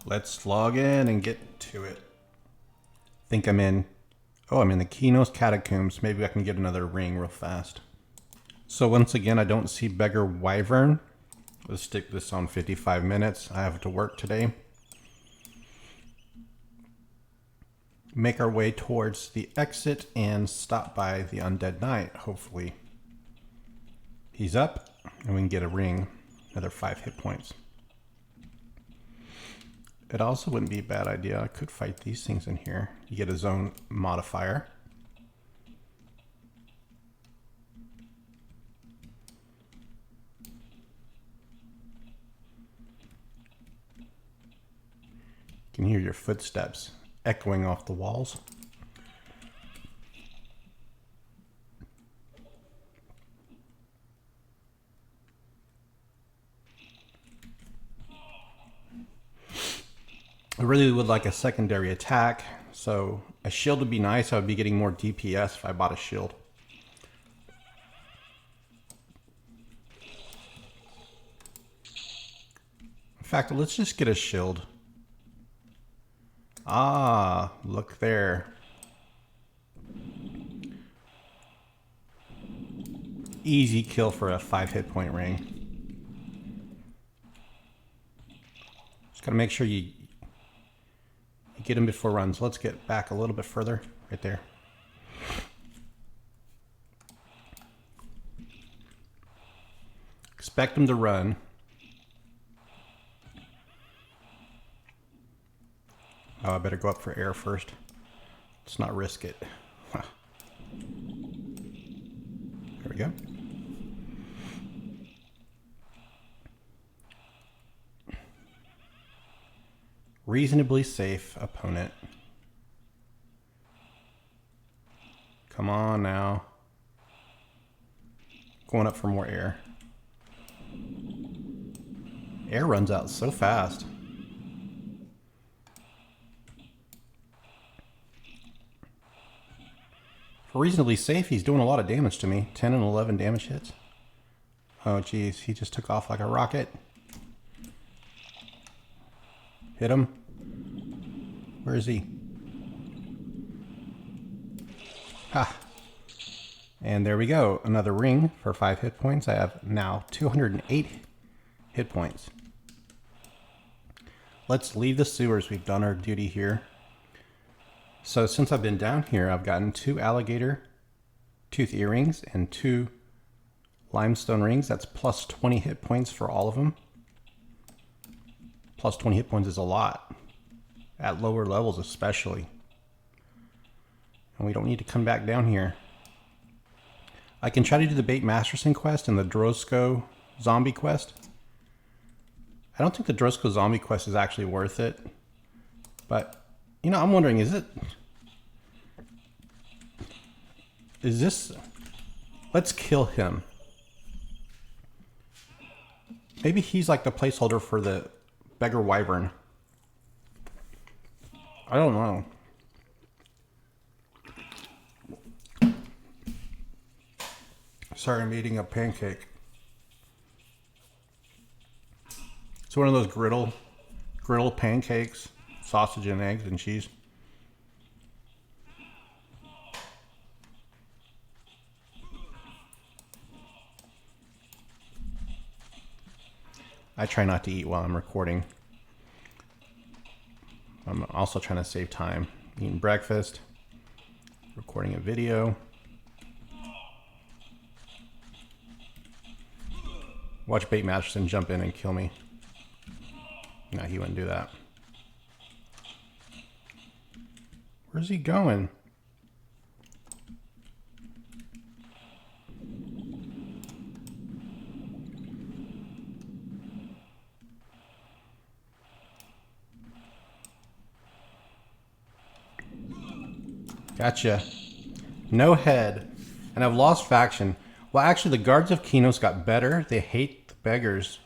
Let's log in and get to it. Think I'm in. Oh, I'm in the Qeynos catacombs. Maybe I can get another ring real fast. So once again, I don't see Beggar Wyvern. Let's stick this on 55 minutes. I have to work today. Make our way towards the exit and stop by the Undead Knight, hopefully. He's up, and we can get a ring. Another 5 hit points. It also wouldn't be a bad idea. I could fight these things in here. You get a zone modifier. You can hear your footsteps echoing off the walls. I really would like a secondary attack, so a shield would be nice. I would be getting more DPS if I bought a shield. In fact, let's just get a shield. Ah, look there. Easy kill for a 5 hit point ring. Just gotta make sure you get him before runs. Let's get back a little bit further. Right there. Expect him to run. Oh, I better go up for air first. Let's not risk it. There we go. Reasonably safe opponent. Come on now. Going up for more air. Air runs out so fast. For reasonably safe, he's doing a lot of damage to me. 10 and 11 damage hits. Oh geez, he just took off like a rocket. Hit him. Where is he? Ha! And there we go. Another ring for 5 hit points. I have now 208 hit points. Let's leave the sewers. We've done our duty here. So since I've been down here, I've gotten 2 alligator tooth earrings and 2 limestone rings. That's plus 20 hit points for all of them. Plus 20 hit points is a lot. At lower levels especially. And we don't need to come back down here. I can try to do the bait Masterson quest and the Drosko zombie quest. I don't think the Drosko zombie quest is actually worth it. But you know, I'm wondering, is this, let's kill him. Maybe he's like the placeholder for the Beggar Wyvern. I don't know. Sorry, I'm eating a pancake. It's one of those griddle pancakes. Sausage and eggs and cheese. I try not to eat while I'm recording. I'm also trying to save time. Eating breakfast, recording a video. Watch Bait Masterson jump in and kill me. No, he wouldn't do that. Where's he going? Gotcha. No head. And I've lost faction. Well, actually, the guards of Qeynos got better. They hate the beggars.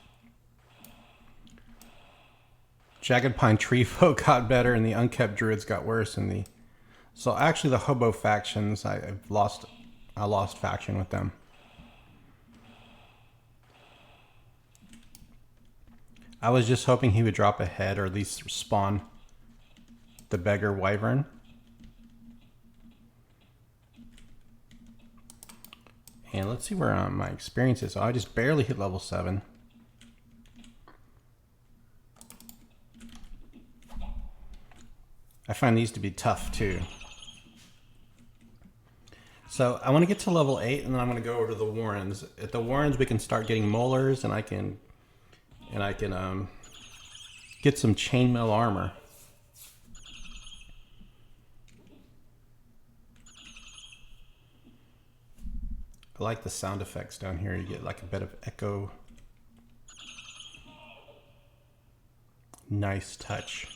Jagged Pine Tree Folk got better, and the Unkept Druids got worse. And the so actually the Hobo factions, I lost faction with them. I was just hoping he would drop a head or at least spawn the beggar wyvern. And let's see where my experience is. So I just barely hit level 7. I find these to be tough too. So I want to get to level 8 and then I'm going to go over to the Warrens. At the Warrens we can start getting molars and I can get some chainmail armor. I like the sound effects down here. You get like a bit of echo. Nice touch.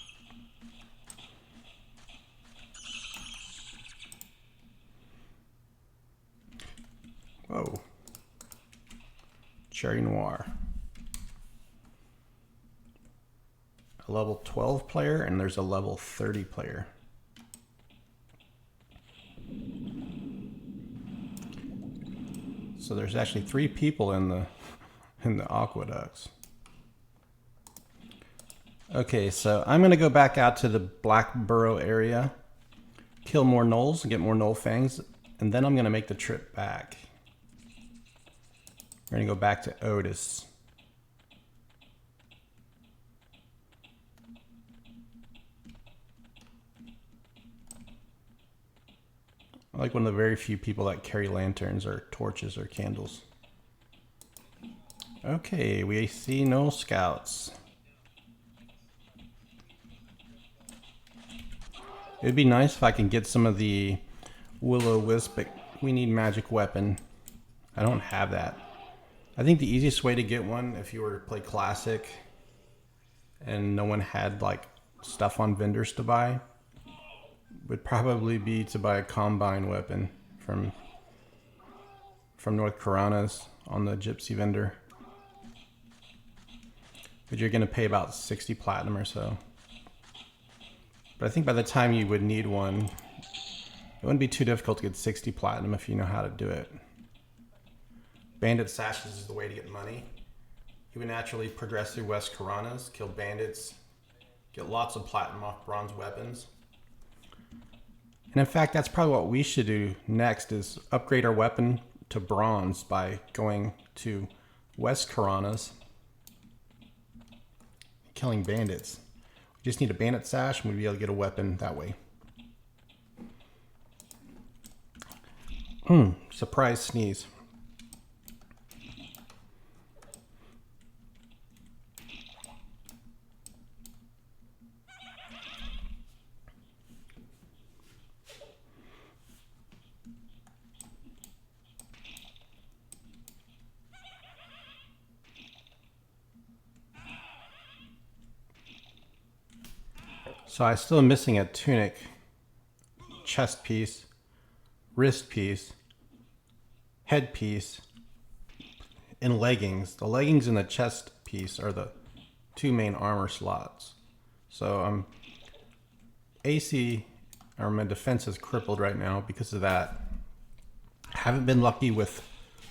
Whoa. Cherry Noir. A level 12 player and there's a level 30 player. So there's actually 3 people in the aqueducts. Okay, so I'm going to go back out to the Black Burrow area, kill more gnolls and get more gnoll fangs, and then I'm going to make the trip back. We're going to go back to Odus. I'm like one of the very few people that carry lanterns or torches or candles. Okay, we see no scouts. It'd be nice if I can get some of the will-o-wisp, but we need magic weapon. I don't have that. I think the easiest way to get one, if you were to play classic and no one had like stuff on vendors to buy, would probably be to buy a combine weapon from North Karanas on the Gypsy vendor. But you're going to pay about 60 platinum or so. But I think by the time you would need one, it wouldn't be too difficult to get 60 platinum if you know how to do it. Bandit sashes is the way to get money. You would naturally progress through West Karanas, kill bandits, get lots of platinum off bronze weapons. And in fact, that's probably what we should do next, is upgrade our weapon to bronze by going to West Karanas, killing bandits. We just need a bandit sash and we'd be able to get a weapon that way. Surprise sneeze. So I'm still missing a tunic, chest piece, wrist piece, head piece, and leggings. The leggings and the chest piece are the 2 main armor slots. So AC, or my defense is crippled right now because of that. I haven't been lucky with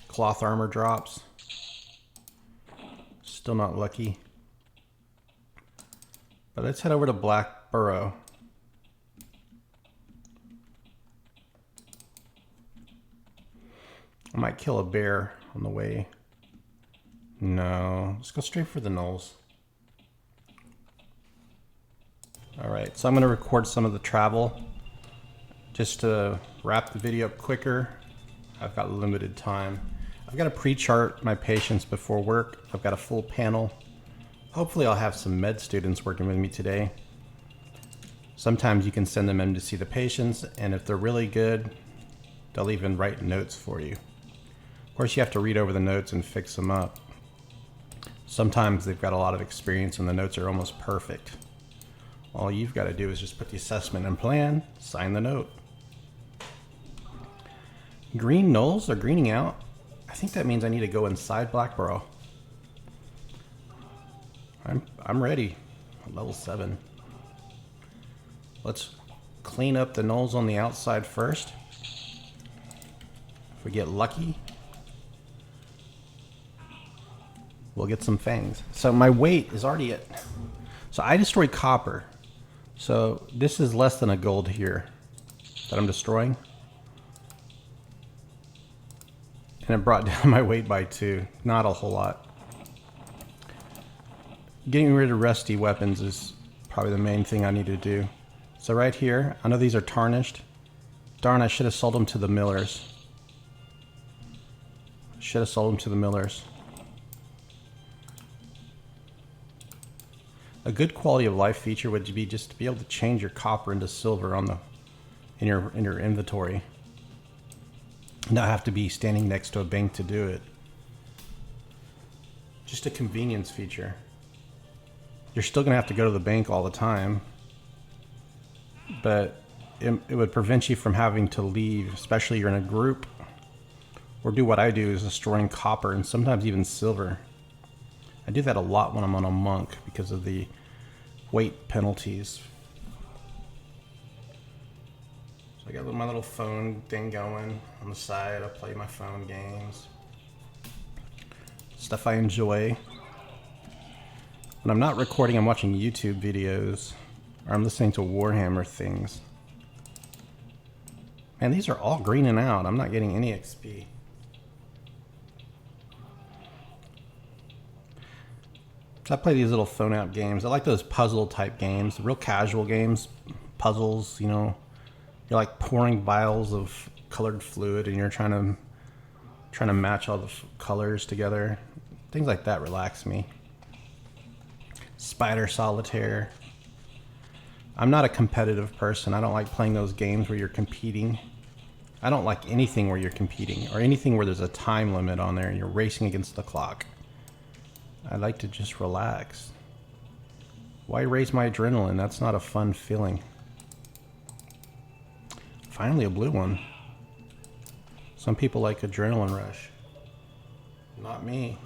cloth armor drops. Still not lucky. But let's head over to Black Burrow. I might kill a bear on the way. No, let's go straight for the gnolls. Alright, so I'm going to record some of the travel just to wrap the video up quicker. I've got limited time. I've got to pre-chart my patients before work. I've got a full panel. Hopefully I'll have some med students working with me today. Sometimes you can send them in to see the patients, and if they're really good, they'll even write notes for you. Of course, you have to read over the notes and fix them up. Sometimes they've got a lot of experience and the notes are almost perfect. All you've got to do is just put the assessment and plan, sign the note. Green gnolls are greening out. I think that means I need to go inside Black Burrow. I'm ready. Level 7. Let's clean up the gnolls on the outside first. If we get lucky, we'll get some fangs. So my weight is already at... So I destroyed copper. So this is less than a gold here that I'm destroying. And it brought down my weight by 2. Not a whole lot. Getting rid of rusty weapons is probably the main thing I need to do. So right here, I know these are tarnished. Darn, I should have sold them to the millers. Should have sold them to the millers. A good quality of life feature would be just to be able to change your copper into silver on the in your inventory. Not have to be standing next to a bank to do it. Just a convenience feature. You're still gonna have to go to the bank all the time, but it would prevent you from having to leave, especially you're in a group, or do what I do is destroying copper and sometimes even silver. I do that a lot when I'm on a monk because of the weight penalties. So I got my little phone thing going on the side. I play my phone games. Stuff I enjoy. When I'm not recording, I'm watching YouTube videos, or I'm listening to Warhammer things. Man, these are all greening out. I'm not getting any XP. So I play these little phone app games. I like those puzzle type games, real casual games, puzzles, you know. You're like pouring vials of colored fluid and you're trying to match all the colors together. Things like that relax me. Spider Solitaire. I'm not a competitive person. I don't like playing those games where you're competing. I don't like anything where you're competing or anything where there's a time limit on there and you're racing against the clock. I like to just relax. Why raise my adrenaline? That's not a fun feeling. Finally a blue one. Some people like adrenaline rush. Not me.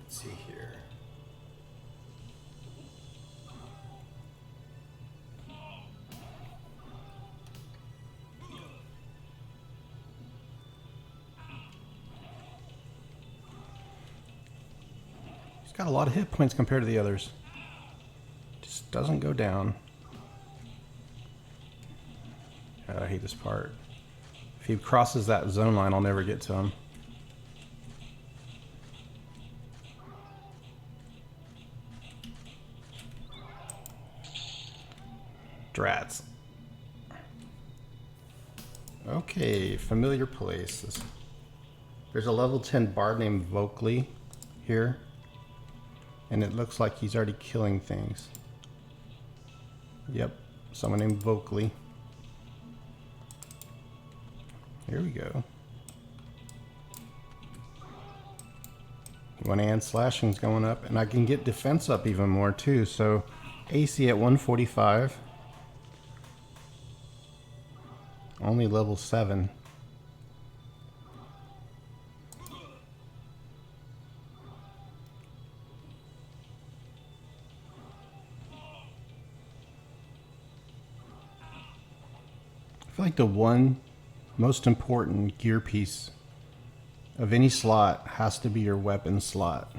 Let's see here. He's got a lot of hit points compared to the others. Just doesn't go down. God, I hate this part. If he crosses that zone line, I'll never get to him. Drats. Okay, familiar places. There's a level 10 bard named Vocally here. And it looks like he's already killing things. Yep, someone named Vocally. Here we go. One hand slashing's going up, and I can get defense up even more too. So AC at 145. Only level 7. I feel like the one most important gear piece of any slot has to be your weapon slot.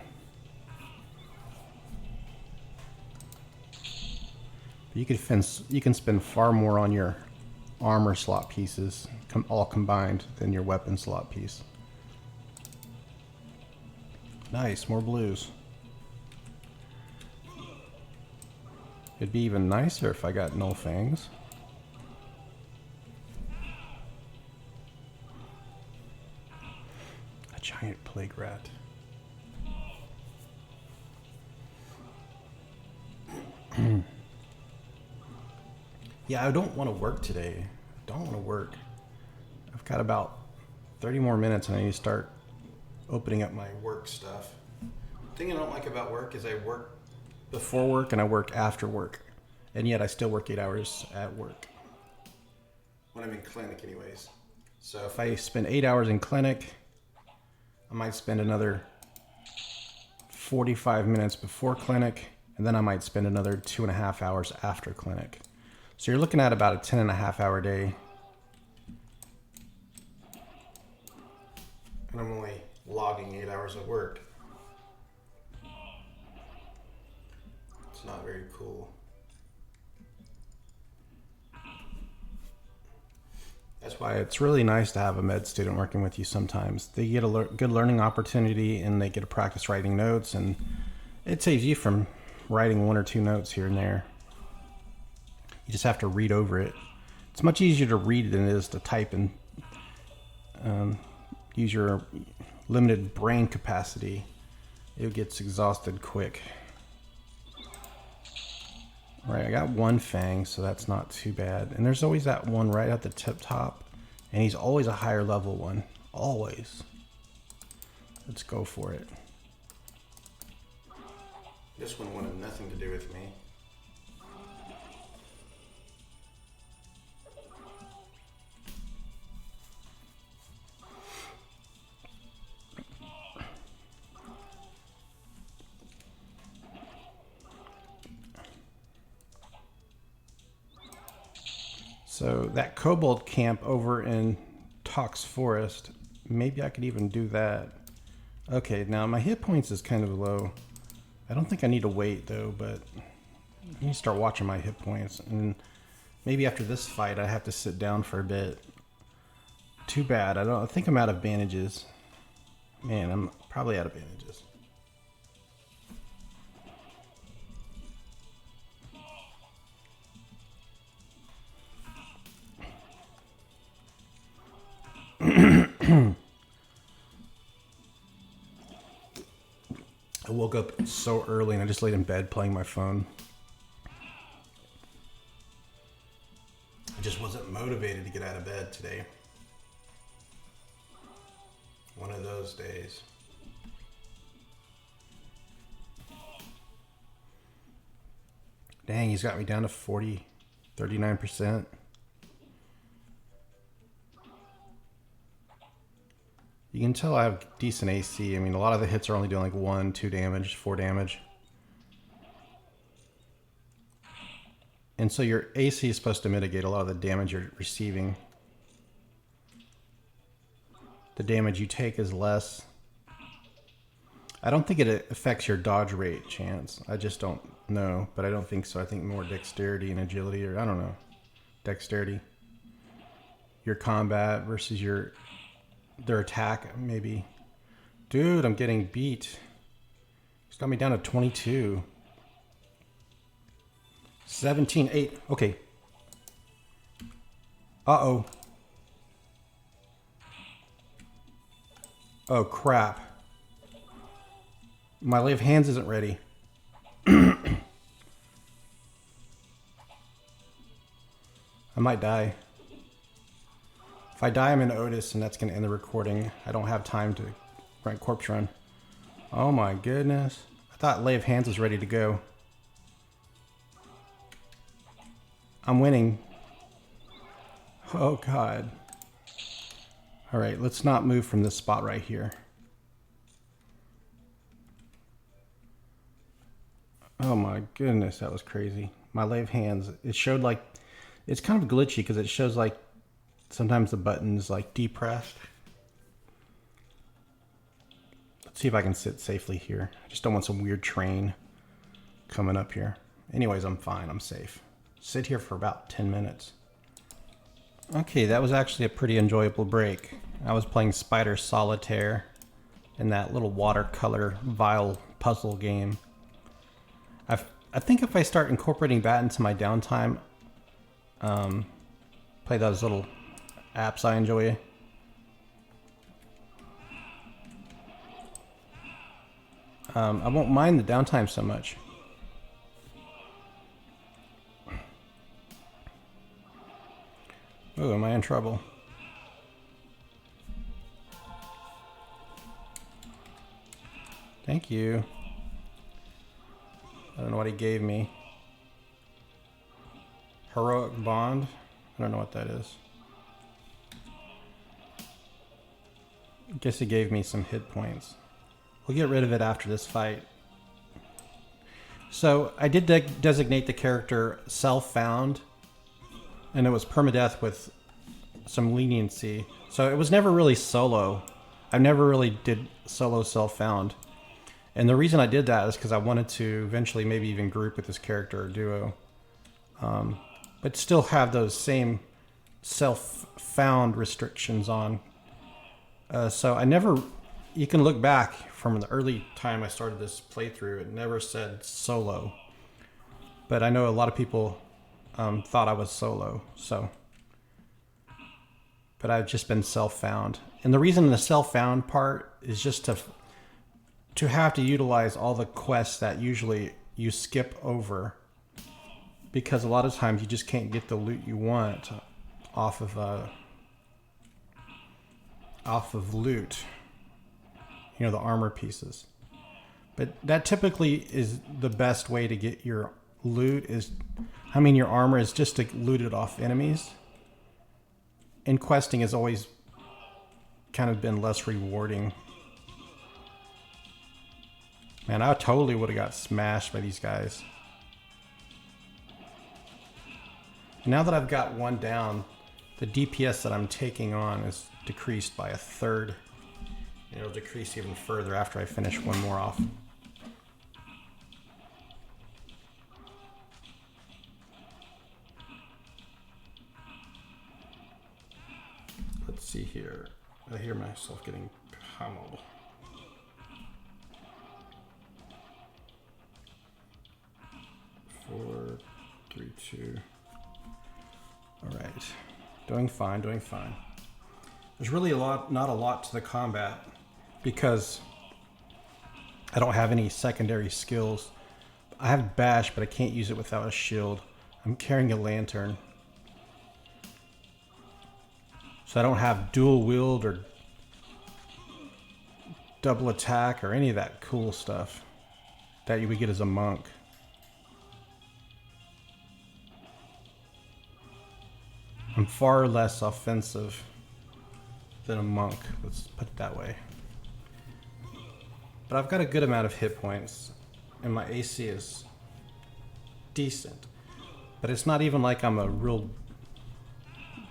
You can spend far more on your armor slot pieces, all combined, than your weapon slot piece. Nice, more blues. It'd be even nicer if I got Gnoll Fangs. A giant plague rat. Yeah, I don't want to work today. I don't want to work. I've got about 30 more minutes and I need to start opening up my work stuff. The thing I don't like about work is I work before work and I work after work. And yet I still work 8 hours at work. When I'm in clinic anyways. So if I spend 8 hours in clinic, I might spend another 45 minutes before clinic, and then I might spend another 2.5 hours after clinic. So you're looking at about a 10.5 hour day. And I'm only logging 8 hours of work. It's not very cool. That's why it's really nice to have a med student working with you sometimes. They get a good learning opportunity and they get to practice writing notes, and it saves you from writing 1 or 2 notes here and there. You just have to read over it. It's much easier to read than it is to type and use your limited brain capacity. It gets exhausted quick. Right, I got 1 Fang, so that's not too bad. And there's always that one right at the tip top. And he's always a higher level one. Always. Let's go for it. This one wanted nothing to do with me. So that kobold camp over in Tox Forest, maybe I could even do that. Okay, now my hit points is kind of low. I don't think I need to wait though, but I need to start watching my hit points. And maybe after this fight I have to sit down for a bit. Too bad, I think I'm out of bandages. Man, I'm probably out of bandages. I woke up so early and I just laid in bed playing my phone. I just wasn't motivated to get out of bed today. One of those days. Dang, he's got me down to 39%. You can tell I have decent AC. I mean, a lot of the hits are only doing like 1, 2 damage, 4 damage. And so your AC is supposed to mitigate a lot of the damage you're receiving. The damage you take is less. I don't think it affects your dodge rate chance. I just don't know, but I don't think so. I think more dexterity and agility, or I don't know. Dexterity. Your combat versus their attack, maybe. Dude, I'm getting beat. He's got me down to 22. 17, 8. Okay. Uh-oh. Oh, crap. My lay of hands isn't ready. I might die. If I die, I'm in Odus, and that's going to end the recording. I don't have time to write corpse run. Oh my goodness. I thought lay of hands was ready to go. I'm winning. Oh god. Alright, let's not move from this spot right here. Oh my goodness, that was crazy. My lay of hands, it showed like, it's kind of glitchy because it shows like sometimes the button's like depressed. Let's see if I can sit safely here. I just don't want some weird train coming up here. Anyways, I'm fine, I'm safe. Sit here for about 10 minutes. Okay, that was actually a pretty enjoyable break. I was playing Spider Solitaire in that little watercolor vial puzzle game. I think if I start incorporating that into my downtime, play those little apps I enjoy. I won't mind the downtime so much. Oh, am I in trouble? Thank you. I don't know what he gave me. Heroic Bond? I don't know what that is. guess it gave me some hit points. We'll get rid of it after this fight. So I did designate the character self-found, and it was permadeath with some leniency. So it was never really solo. I never really did solo self-found. And the reason I did that is because I wanted to eventually maybe even group with this character or duo. But still have those same self-found restrictions on. So I never... You can look back from the early time I started this playthrough. It never said solo. But I know a lot of people thought I was solo. So... But I've just been self-found. And the reason the self-found part is just to have to utilize all the quests that usually you skip over. Because a lot of times you just can't get the loot you want off of loot. You know, the armor pieces. But that typically is the best way to get your loot is... I mean, your armor is just to loot it off enemies. And questing has always kind of been less rewarding. Man, I totally would have got smashed by these guys. Now that I've got one down, the DPS that I'm taking on is decreased by 1/3. It'll decrease even further after I finish one more off. Let's see here. I hear myself getting pummeled. Four, 3, 2. All right, doing fine, doing fine. There's really not a lot to the combat because I don't have any secondary skills. I have bash, but I can't use it without a shield. I'm carrying a lantern. So I don't have dual wield or double attack or any of that cool stuff that you would get as a monk. I'm far less offensive than a monk, let's put it that way. But I've got a good amount of hit points, and my AC is decent. But it's not even like I'm a real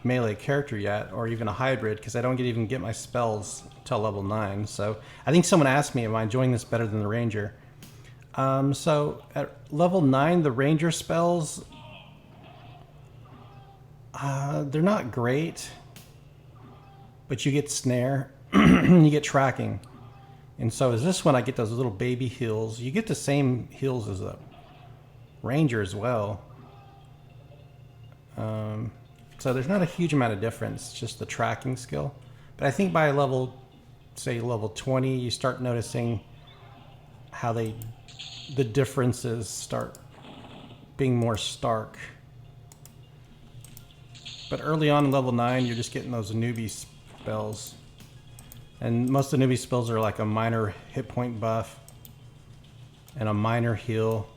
melee character yet, or even a hybrid, because I don't even get my spells until level 9. So I think someone asked me, am I enjoying this better than the ranger? So at level 9, the ranger spells... they're not great, but you get snare, you get tracking. And so as this one, I get those little baby heals. You get the same heals as a ranger as well. So there's not a huge amount of difference, just the tracking skill. But I think by level, say level 20, you start noticing how the differences start being more stark. But early on in level 9, you're just getting those newbie spells. And most of the newbie spells are like a minor hit point buff and a minor heal.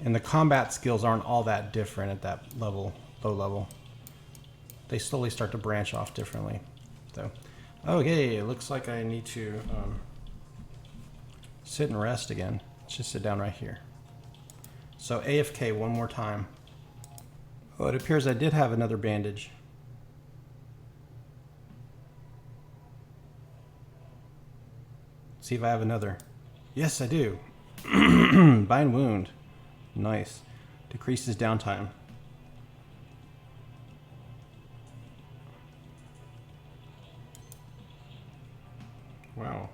And the combat skills aren't all that different at that level, low level. They slowly start to branch off differently. So, okay, it looks like I need to sit and rest again. Let's just sit down right here. So AFK one more time. Oh, it appears I did have another bandage. See if I have another. Yes, I do. Bind wound. Nice. Decreases downtime. Wow.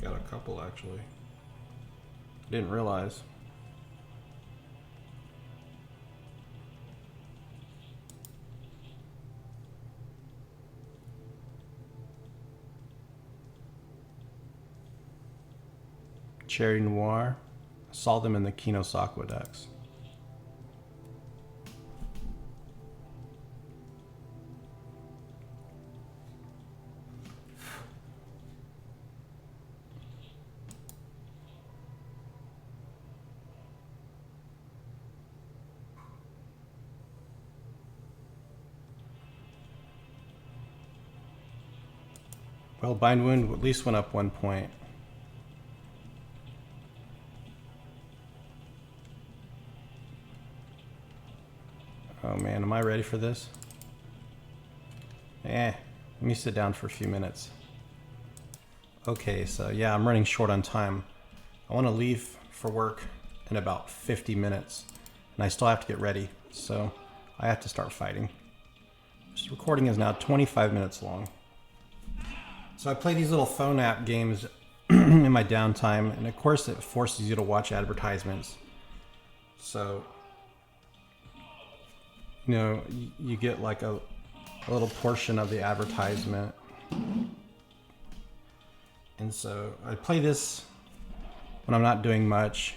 Got a couple actually. Didn't realize. Cherry Noir. I saw them in the Qeynos Aqueducts. Well, bind wound at least went up 1 point. Oh man, am I ready for this? Let me sit down for a few minutes. Okay, so yeah, I'm running short on time. I want to leave for work in about 50 minutes, and I still have to get ready, so I have to start fighting. This recording is now 25 minutes long. So I play these little phone app games in my downtime, and of course it forces you to watch advertisements. So, you know, you get like a little portion of the advertisement. And so I play this when I'm not doing much.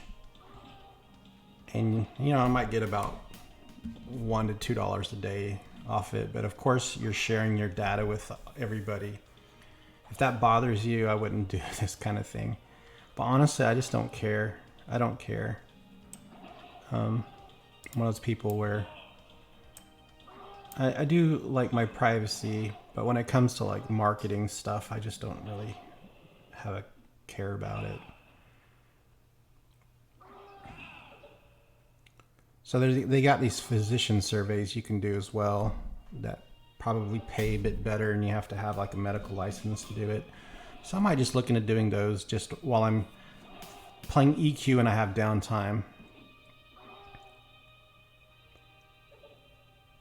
And, you know, I might get about $1 to $2 a day off it. But of course, you're sharing your data with everybody. If that bothers you, I wouldn't do this kind of thing. But honestly, I just don't care. I don't care. I'm one of those people where I do like my privacy, but when it comes to like marketing stuff, I just don't really have a care about it. So they got these physician surveys you can do as well that probably pay a bit better, and you have to have like a medical license to do it. So I might just look into doing those just while I'm playing EQ and I have downtime.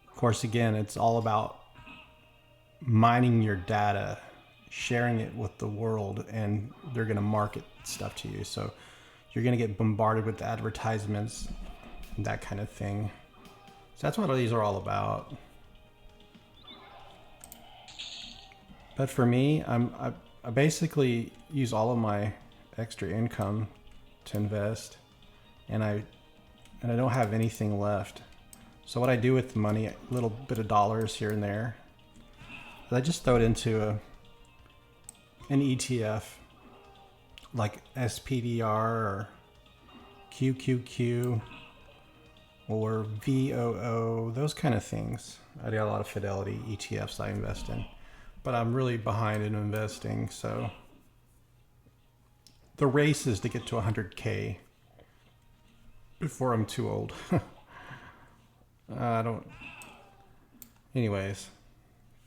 Of course, again, it's all about mining your data, sharing it with the world, and they're going to market stuff to you. So you're going to get bombarded with advertisements and that kind of thing. So that's what these are all about. But for me, I basically use all of my extra income to invest, and I don't have anything left. So what I do with the money, a little bit of dollars here and there, I just throw it into an ETF like SPDR or QQQ or VOO, those kind of things. I got a lot of Fidelity ETFs I invest in, but I'm really behind in investing. So the race is to get to 100K before I'm too old. Anyways,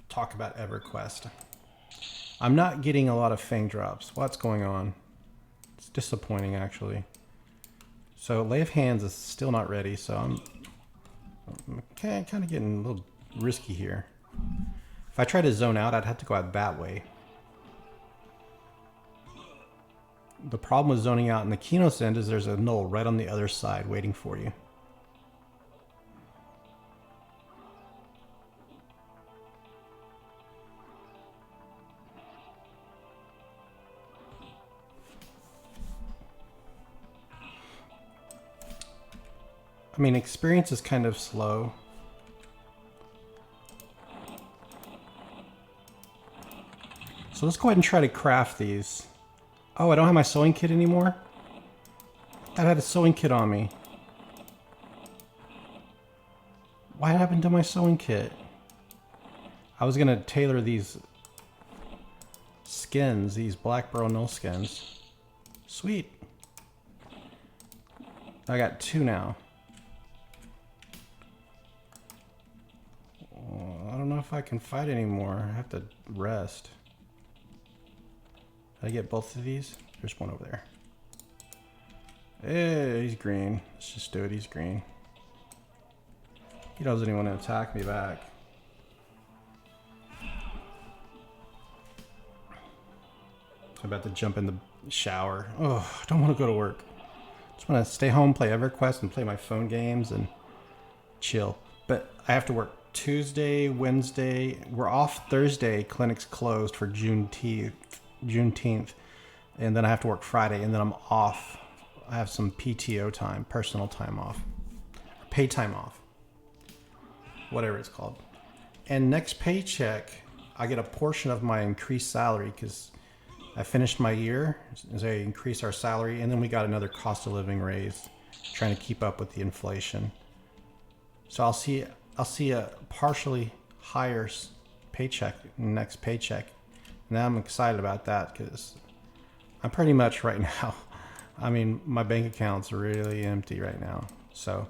talk about Everquest. I'm not getting a lot of Fang drops. What's going on? It's disappointing, actually. So Lay of Hands is still not ready, so I'm kind of getting a little risky here. If I try to zone out, I'd have to go out that way. The problem with zoning out in the Qeynos end is there's a Gnoll right on the other side waiting for you. I mean, experience is kind of slow. So let's go ahead and try to craft these. Oh, I don't have my sewing kit anymore? I had a sewing kit on me. What happened to my sewing kit? I was gonna tailor these skins, these black Burrow Gnoll skins. Sweet. I got 2 now. I don't know if I can fight anymore. I have to rest. Did I get both of these? There's one over there. Hey, he's green. Let's just do it. He's green. He doesn't even want to attack me back. I'm about to jump in the shower. Oh, I don't want to go to work. Just want to stay home, play Everquest, and play my phone games and chill. But I have to work Tuesday, Wednesday. We're off Thursday. Clinic's closed for Juneteenth. And then I have to work Friday, and then I'm off. I have some PTO time, personal time off. Pay time off. Whatever it's called. And next paycheck, I get a portion of my increased salary because I finished my year. They increased our salary, and then we got another cost of living raise, trying to keep up with the inflation. So I'll see a partially higher paycheck next paycheck, Now I'm excited about that because I'm pretty much right now, I mean, my bank account's really empty right now. So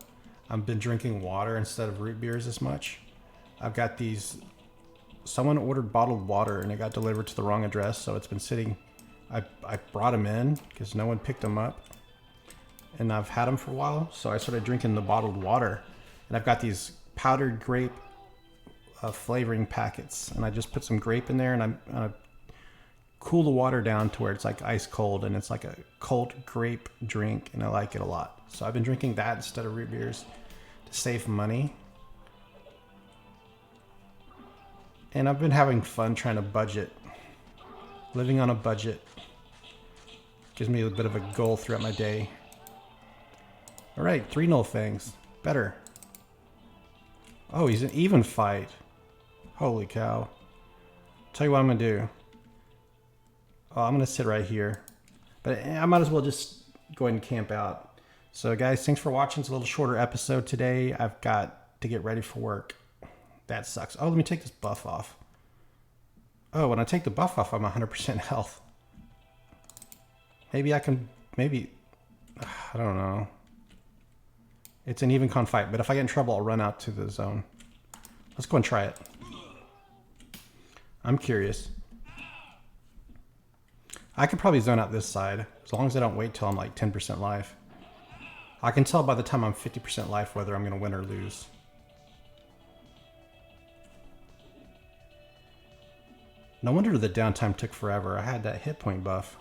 I've been drinking water instead of root beers as much. I've got these, someone ordered bottled water and it got delivered to the wrong address. So it's been sitting, I brought them in because no one picked them up. And I've had them for a while. So I started drinking the bottled water. And I've got these powdered grape flavoring packets. And I just put some grape in there and I cool the water down to where it's like ice cold. And it's like a cold grape drink. And I like it a lot. So I've been drinking that instead of root beers to save money. And I've been having fun trying to budget. Living on a budget gives me a bit of a goal throughout my day. All right, 3 Gnoll Fangs. Better. Oh, he's an even fight. Holy cow. Tell you what I'm going to do. Oh, I'm going to sit right here. But I might as well just go ahead and camp out. So guys, thanks for watching. It's a little shorter episode today. I've got to get ready for work. That sucks. Oh, let me take this buff off. Oh, when I take the buff off, I'm 100% health. Maybe I can, maybe, I don't know. It's an even con fight, but if I get in trouble, I'll run out to the zone. Let's go and try it. I'm curious. I could probably zone out this side, as long as I don't wait till I'm like 10% life. I can tell by the time I'm 50% life whether I'm going to win or lose. No wonder the downtime took forever. I had that hit point buff.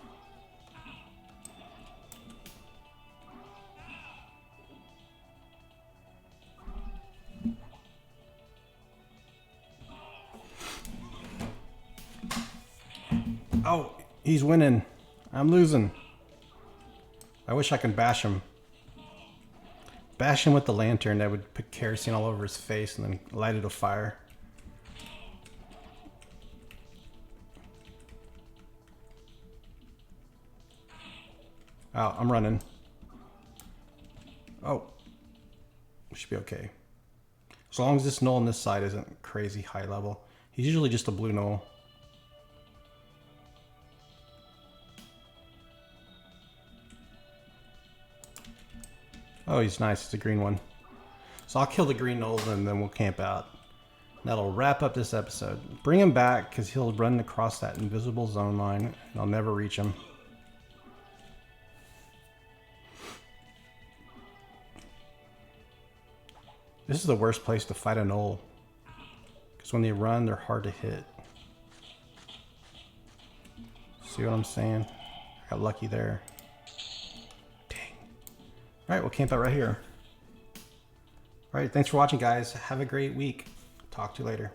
Oh, he's winning. I'm losing. I wish I could bash him. Bash him with the lantern. That would put kerosene all over his face and then light it afire. Oh, I'm running. Oh. We should be okay. As long as this Gnoll on this side isn't crazy high level. He's usually just a blue Gnoll. Oh, he's nice. It's a green one. So I'll kill the green Gnoll and then we'll camp out. That'll wrap up this episode. Bring him back because he'll run across that invisible zone line and I'll never reach him. This is the worst place to fight a Gnoll. Because when they run, they're hard to hit. See what I'm saying? I got lucky there. All right, we'll camp out right here. All right, thanks for watching, guys. Have a great week. Talk to you later.